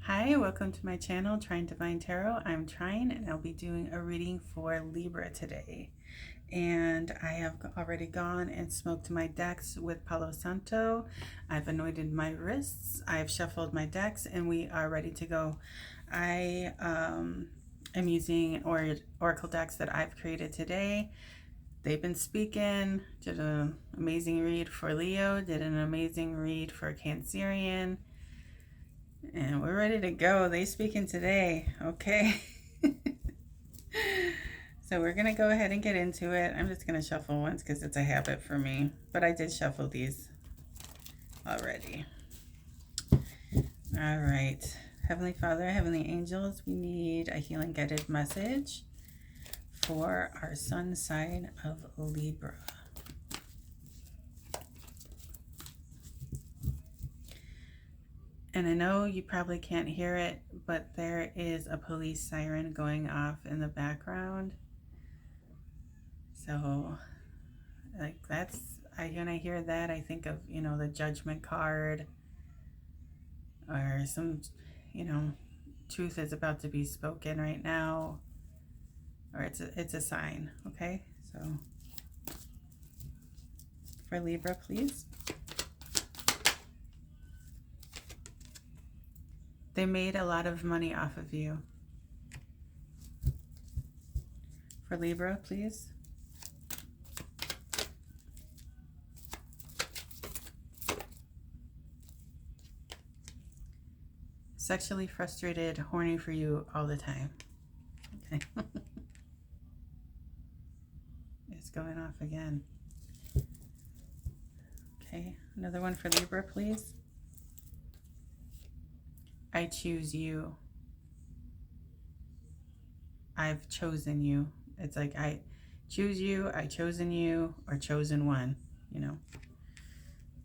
Hi, welcome to my channel, Trying Divine Tarot. I'm Trying, and I'll be doing a reading for Libra today. And I have already gone and smoked my decks with Palo Santo. I've anointed my wrists. I've shuffled my decks, and we are ready to go. I am using oracle decks that I've created today. They've been speaking. Did an amazing read for Leo. Did an amazing read for Cancerian. And we're ready to go. They speaking today. Okay. So we're going to go ahead and get into it. I'm just going to shuffle once because it's a habit for me. But I did shuffle these already. All right. Heavenly Father, Heavenly Angels, we need a healing guided message for our sun sign of Libra. And I know you probably can't hear it, but there is a police siren going off in the background. So, like, when I hear that, I think of, the judgment card, or some, truth is about to be spoken right now, or it's a sign, okay? So, for Libra, please. They made a lot of money off of you. For Libra, please. Sexually frustrated, horny for you all the time. Okay. It's going off again. Okay, another one for Libra, please. I choose you. I've chosen you. It's like I choose you, I chosen you, or chosen one,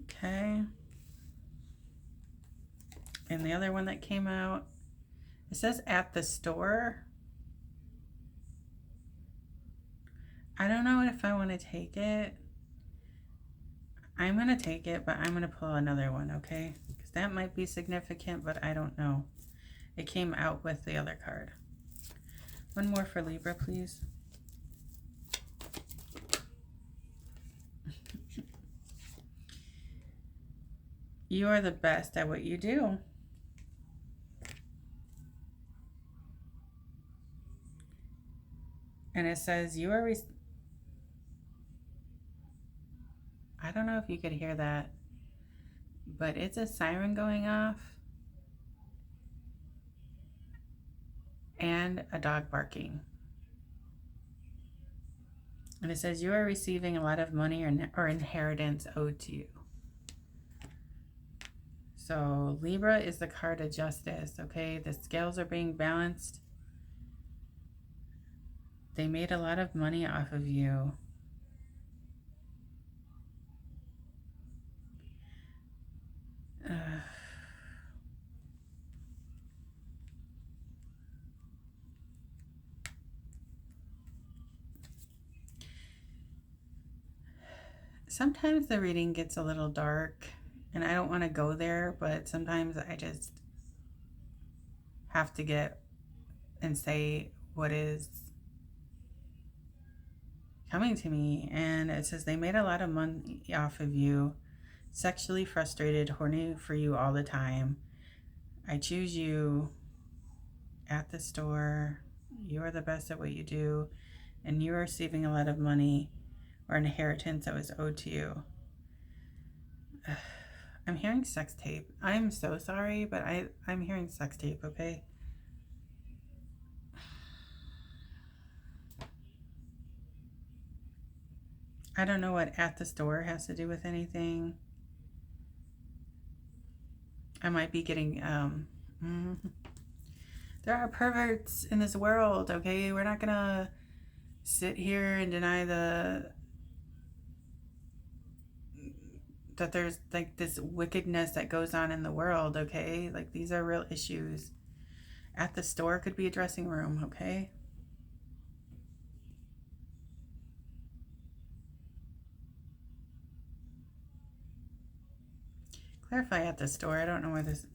Okay. And the other one that came out, it says at the store. I don't know if I want to take it. I'm going to take it, but I'm going to pull another one, okay? Because that might be significant, but I don't know. It came out with the other card. One more for Libra, please. You are the best at what you do. And it says you are... I don't know if you could hear that, but it's a siren going off and a dog barking. And it says you are receiving a lot of money or inheritance owed to you. So Libra is the card of justice, okay? The scales are being balanced. They made a lot of money off of you. Sometimes the reading gets a little dark, and I don't want to go there, but sometimes I just have to get and say what is coming to me. And it says they made a lot of money off of you, sexually frustrated, horny for you all the time. I choose you at the store. You are the best at what you do, and you are receiving a lot of money or inheritance that was owed to you. I'm hearing sex tape. I'm so sorry, but I'm hearing sex tape, okay? I don't know what at the store has to do with anything. I might be getting, there are perverts in this world, okay? We're not gonna sit here and deny that there's like this wickedness that goes on in the world, okay? Like, these are real issues. At the store could be a dressing room, okay? Clarify at the store. I don't know where this...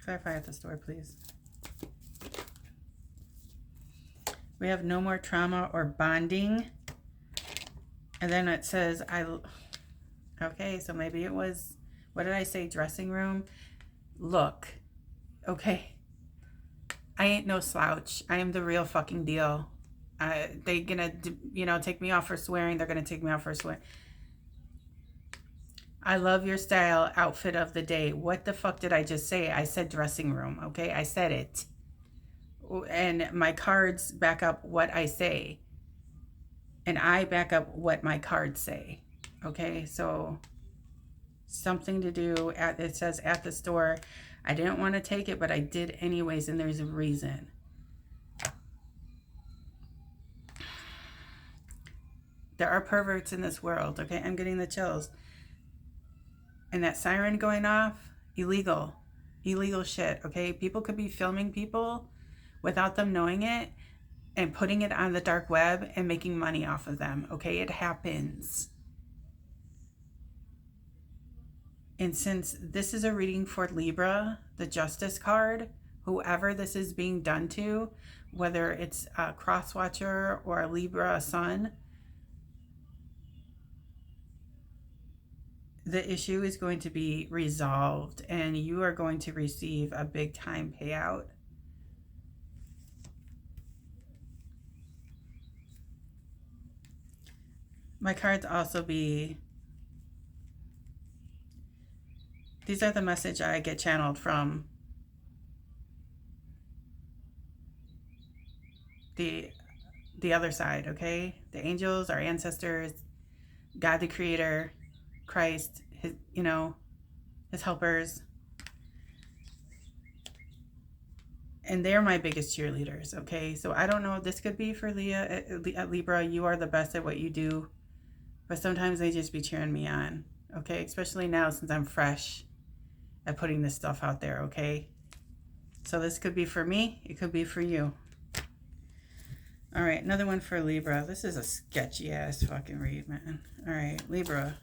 Clarify at the store, please. We have no more trauma or bonding. And then it says, okay, so maybe it was, what did I say? Dressing room. Look, okay. I ain't no slouch. I am the real fucking deal. They gonna, take me off for swearing. They're gonna take me off for swearing. I love your style, outfit of the day. What the fuck did I just say? I said dressing room, okay? I said it. And my cards back up what I say. And I back up what my cards say. Okay, so something to do it says at the store. I didn't want to take it, but I did anyways, and there's a reason. There are perverts in this world, okay? I'm getting the chills. And that siren going off, illegal. Illegal shit, okay? People could be filming people without them knowing it and putting it on the dark web and making money off of them, okay? It happens. And since this is a reading for Libra, the Justice card, whoever this is being done to, whether it's a cross watcher or a Libra sun, the issue is going to be resolved and you are going to receive a big time payout. My cards also be, these are the message I get channeled from the other side, okay? The angels, our ancestors, God the Creator, Christ, his, his helpers. And they're my biggest cheerleaders, okay? So I don't know, this could be for Libra. You are the best at what you do. But sometimes they just be cheering me on, okay? Especially now since I'm fresh at putting this stuff out there, okay? So this could be for me. It could be for you. All right, another one for Libra. This is a sketchy ass fucking read, man. All right, Libra.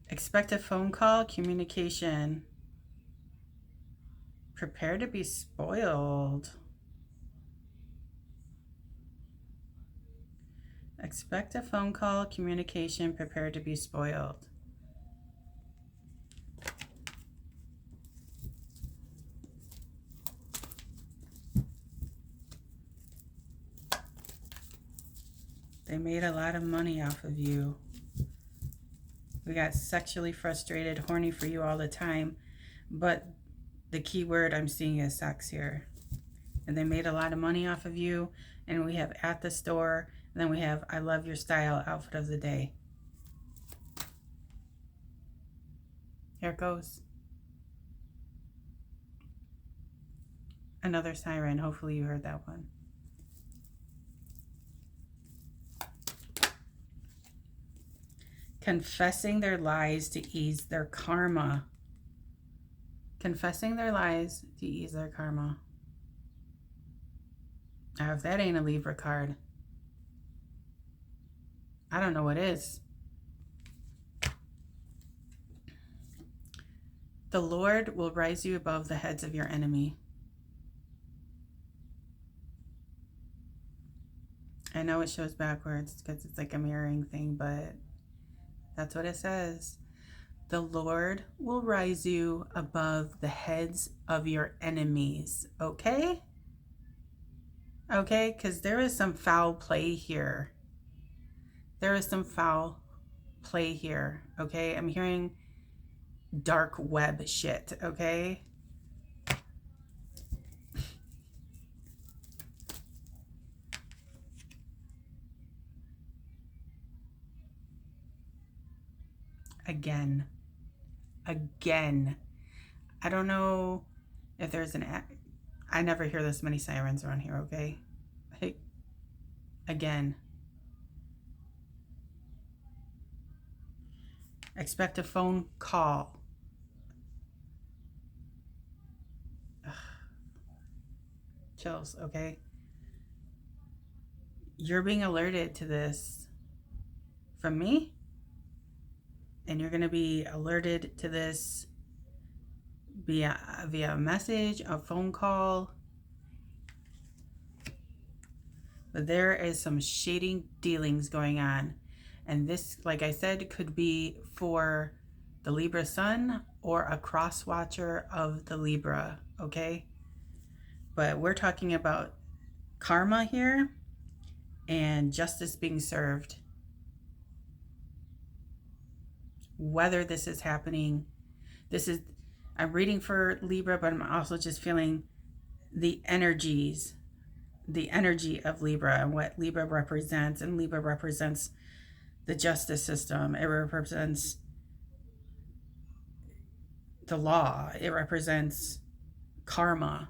Expect a phone call, communication. Prepare to be spoiled. Expect a phone call, communication, prepare to be spoiled. They made a lot of money off of you. We got sexually frustrated, horny for you all the time. But the key word I'm seeing is sex here. And they made a lot of money off of you. And we have at the store. And then we have I love your style, outfit of the day. Here it goes. Another siren. Hopefully you heard that one. Confessing their lies to ease their karma. Confessing their lies to ease their karma. Now, if that ain't a Libra card, I don't know what is. The Lord will rise you above the heads of your enemy. I know it shows backwards because it's like a mirroring thing, but that's what it says. The Lord will rise you above the heads of your enemies. Okay? Okay? Because there is some foul play here. There is some foul play here. Okay? I'm hearing dark web shit. Okay? Again. I don't know if there's I never hear this many sirens around here, okay? Hey, again. Expect a phone call. Ugh. Chills, okay? You're being alerted to this from me. And you're going to be alerted to this via a message, a phone call. But there is some shady dealings going on. And this, like I said, could be for the Libra sun or a cross watcher of the Libra, okay? But we're talking about karma here and justice being served. Whether this is happening, I'm reading for Libra, but I'm also just feeling the energy of Libra and what Libra represents. And Libra represents the justice system. It represents the law. It represents karma.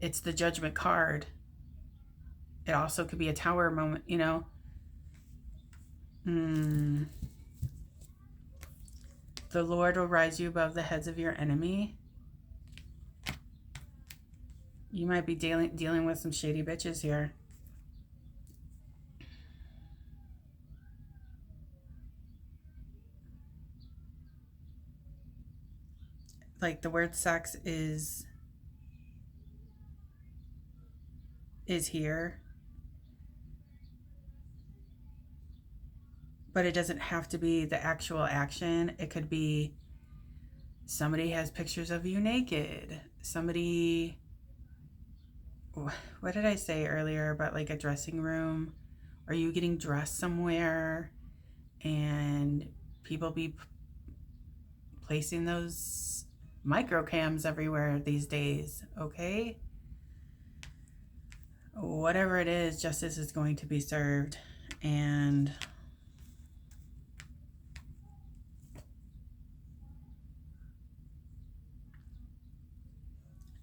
It's the judgment card. It also could be a tower moment, you know. The Lord will rise you above the heads of your enemy. You might be dealing with some shady bitches here. Like the word sex is here. But it doesn't have to be the actual action. It could be somebody has pictures of you naked. Somebody, what did I say earlier about like a dressing room? Are you getting dressed somewhere and people be placing those micro cams everywhere these days, okay? Whatever it is, justice is going to be served. And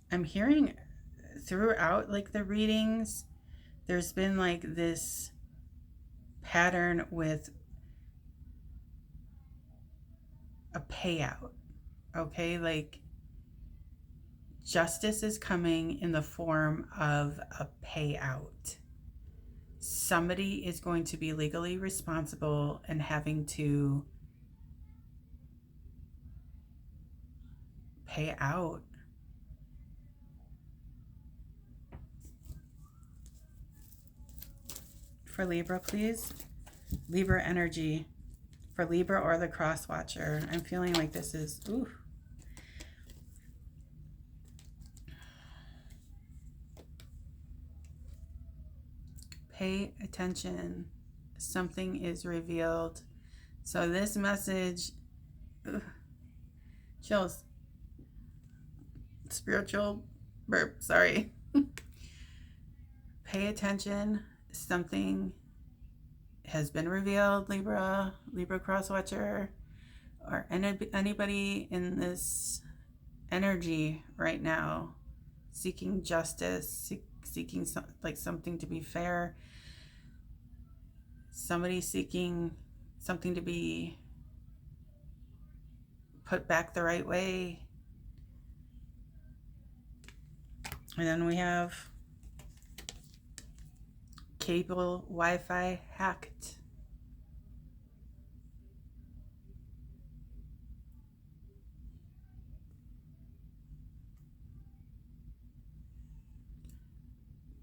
I'm hearing throughout like the readings, there's been like this pattern with a payout, okay? Like justice is coming in the form of a payout. Somebody is going to be legally responsible and having to pay out. For Libra, please. Libra energy. For Libra or the cross watcher. I'm feeling like this is, ooh. Pay attention. Something is revealed. So this message, chills. Spiritual burp, sorry. Pay attention. Something has been revealed, Libra cross watcher, or anybody in this energy right now seeking justice, seeking something to be fair. Somebody seeking something to be put back the right way. And then we have cable Wi-Fi hacked.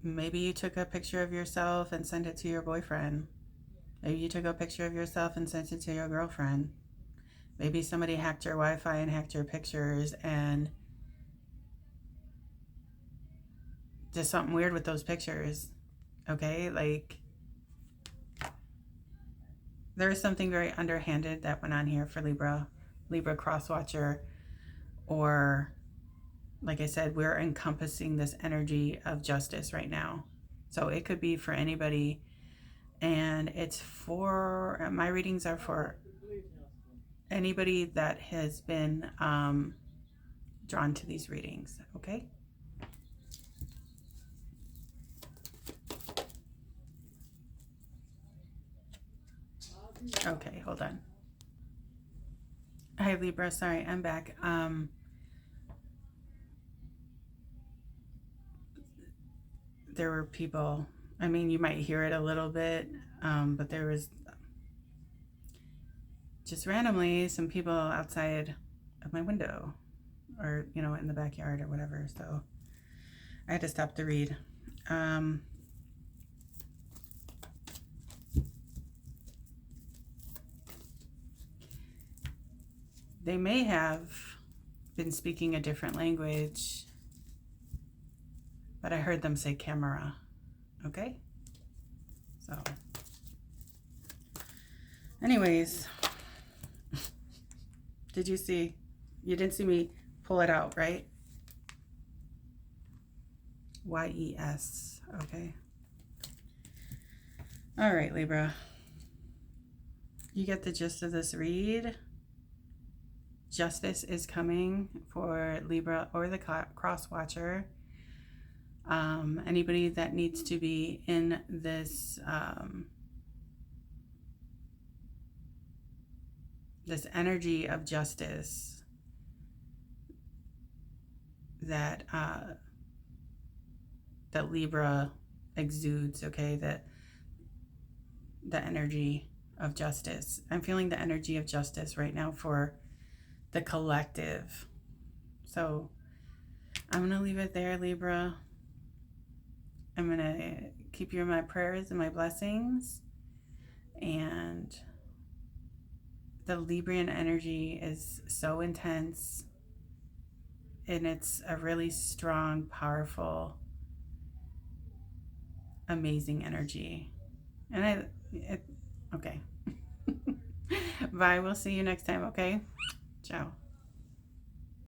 Maybe you took a picture of yourself and sent it to your boyfriend. Maybe you took a picture of yourself and sent it to your girlfriend. Maybe somebody hacked your Wi-Fi and hacked your pictures and did something weird with those pictures. Okay, like there is something very underhanded that went on here for Libra cross watcher, or like I said, we're encompassing this energy of justice right now. So it could be for anybody, and it's for, my readings are for anybody that has been drawn to these readings, okay? Okay, hold on. Hi, Libra. Sorry, I'm back. There were people, I mean, you might hear it a little bit, but there was, just randomly some people outside of my window, or in the backyard or whatever. So I had to stop to read. They may have been speaking a different language, but I heard them say camera. Okay? So, anyways, did you see? You didn't see me pull it out, right? YES. Okay. All right, Libra. You get the gist of this read. Justice is coming for Libra or the cross watcher. Anybody that needs to be in this this energy of justice that that Libra exudes, okay? That the energy of justice. I'm feeling the energy of justice right now for the collective. So I'm going to leave it there, Libra. I'm going to keep you in my prayers and my blessings. And the Librian energy is so intense. And it's a really strong, powerful, amazing energy. And okay. Bye. We'll see you next time, okay? Ciao.